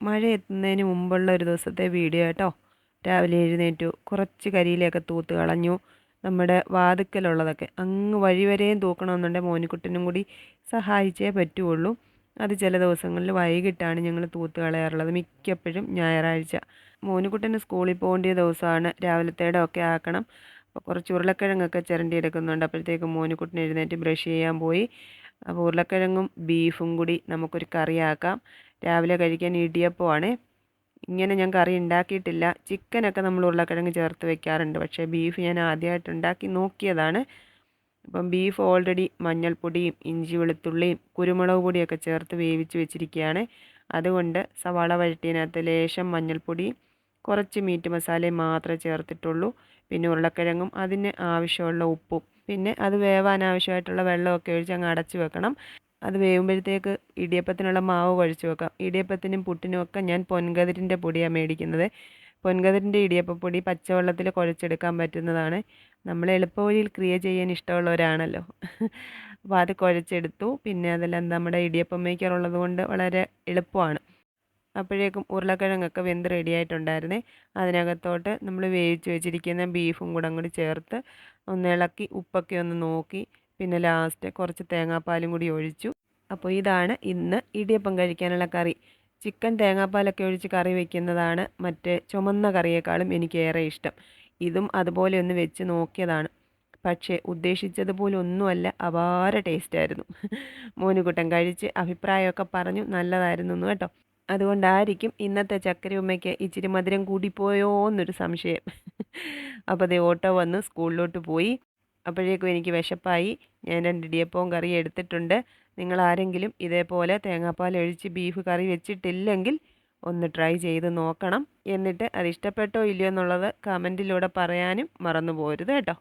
മഴ എത്തുന്നതിന് മുമ്പുള്ള ഒരു ദിവസത്തെ വീഡിയോ കേട്ടോ. രാവിലെ എഴുന്നേറ്റു, കുറച്ച് കരിയിലൊക്കെ തൂത്ത് കളഞ്ഞു. നമ്മുടെ വാതുക്കലുള്ളതൊക്കെ അങ്ങ് വഴിവരെയും തൂക്കണമെന്നുണ്ടെങ്കിൽ മോനിക്കുട്ടനും കൂടി സഹായിച്ചേ പറ്റുള്ളൂ. അത് ചില ദിവസങ്ങളിൽ വൈകിട്ടാണ് ഞങ്ങൾ തൂത്ത് കളയാറുള്ളത്, മിക്കപ്പോഴും ഞായറാഴ്ച. മോനിക്കുട്ടന് സ്കൂളിൽ പോകേണ്ട ദിവസമാണ്, രാവിലത്തേടെ ഒക്കെ ആക്കണം. അപ്പോൾ കുറച്ച് ഉരുളക്കിഴങ്ങൊക്കെ ചിരണ്ടി എടുക്കുന്നുണ്ട്. അപ്പോഴത്തേക്കും മോനിക്കുട്ടൻ എഴുന്നേറ്റ് ബ്രഷ് ചെയ്യാൻ പോയി. അപ്പോൾ ഉരുളക്കിഴങ്ങും ബീഫും കൂടി നമുക്കൊരു കറിയാക്കാം. രാവിലെ കഴിക്കാൻ ഇടിയപ്പമാണ്. ഇങ്ങനെ ഞാൻ കറി ഉണ്ടാക്കിയിട്ടില്ല. ചിക്കനൊക്കെ നമ്മൾ ഉരുളക്കിഴങ്ങ് ചേർത്ത് വെക്കാറുണ്ട്, പക്ഷേ ബീഫ് ഞാൻ ആദ്യമായിട്ട് ഉണ്ടാക്കി നോക്കിയതാണ്. അപ്പം ബീഫ് ഓൾറെഡി മഞ്ഞൾപ്പൊടിയും ഇഞ്ചി വെളുത്തുള്ളിയും കുരുമുളക് പൊടിയൊക്കെ ചേർത്ത് വേവിച്ച് വെച്ചിരിക്കുകയാണ്. അതുകൊണ്ട് സവാള വഴറ്റിയതിനകത്ത് ലേശം മഞ്ഞൾപ്പൊടിയും കുറച്ച് മീറ്റ് മസാലയും മാത്രമേ ചേർത്തിട്ടുള്ളൂ. പിന്നെ ഉരുളക്കിഴങ്ങും അതിന് ആവശ്യമുള്ള ഉപ്പും പിന്നെ അത് വേവാൻ ആവശ്യമായിട്ടുള്ള വെള്ളമൊക്കെ ഒഴിച്ച് അങ്ങ് അടച്ച് വെക്കണം. അത് വേവുമ്പോഴത്തേക്ക് ഇടിയപ്പത്തിനുള്ള മാവ് കുഴച്ച് വെക്കാം. ഇടിയപ്പത്തിനും പുട്ടിനും ഒക്കെ ഞാൻ പൊൻകതിരിൻ്റെ പൊടിയാണ് മേടിക്കുന്നത്. പൊൻകതിരിൻ്റെ ഇടിയപ്പപ്പൊടി പച്ചവെള്ളത്തിൽ കുഴച്ചെടുക്കാൻ പറ്റുന്നതാണ്. നമ്മൾ എളുപ്പവഴിയിൽ ക്രിയ ചെയ്യാൻ ഇഷ്ടമുള്ളവരാണല്ലോ. അപ്പോൾ അത് കുഴച്ചെടുത്തു. പിന്നെ അതെല്ലാം നമ്മുടെ ഇടിയപ്പം മേക്കറുള്ളത് കൊണ്ട് വളരെ എളുപ്പമാണ്. അപ്പോഴേക്കും ഉരുളക്കിഴങ്ങൊക്കെ വെന്ത് റെഡിയായിട്ടുണ്ടായിരുന്നേ. അതിനകത്തോട്ട് നമ്മൾ വേവിച്ച് വെച്ചിരിക്കുന്ന ബീഫും കൂടി ചേർത്ത് ഒന്ന് ഇളക്കി ഉപ്പൊക്കെ ഒന്ന് നോക്കി പിന്നെ ലാസ്റ്റ് കുറച്ച് തേങ്ങാപ്പാലും കൂടി ഒഴിച്ചു. അപ്പോൾ ഇതാണ് ഇന്ന് ഇടിയപ്പം കഴിക്കാനുള്ള കറി. ചിക്കൻ തേങ്ങാപ്പാലൊക്കെ ഒഴിച്ച് കറി വയ്ക്കുന്നതാണ് മറ്റേ ചുമന്ന കറിയേക്കാളും എനിക്കേറെ ഇഷ്ടം. ഇതും അതുപോലെ ഒന്ന് വെച്ച് നോക്കിയതാണ്, പക്ഷേ ഉദ്ദേശിച്ചതുപോലെ ഒന്നുമല്ല, അപാര ടേസ്റ്റായിരുന്നു. മോനുകുട്ടൻ കഴിച്ച് അഭിപ്രായമൊക്കെ പറഞ്ഞു നല്ലതായിരുന്നു കേട്ടോ. അതുകൊണ്ടായിരിക്കും ഇന്നത്തെ ചക്കര ഉമ്മയ്ക്ക് ഇച്ചിരി മധുരം കൂടിപ്പോയോ എന്നൊരു സംശയം. അപ്പോൾ അതേ ഓട്ടോ വന്ന് സ്കൂളിലോട്ട് പോയി. അപ്പോഴേക്കും എനിക്ക് വിശപ്പായി. ഞാൻ 2 ഇടിയപ്പവും കറി എടുത്തിട്ടുണ്ട്. നിങ്ങൾ ആരെങ്കിലും ഇതേപോലെ തേങ്ങാപ്പാൽ ഒഴിച്ച് ബീഫ് കറി വെച്ചിട്ടില്ലെങ്കിൽ ഒന്ന് ട്രൈ ചെയ്ത് നോക്കണം. എന്നിട്ട് അത് ഇഷ്ടപ്പെട്ടോ ഇല്ലയോ എന്നുള്ളത് കമൻറ്റിലൂടെ പറയാനും മറന്നു പോരുത് കേട്ടോ.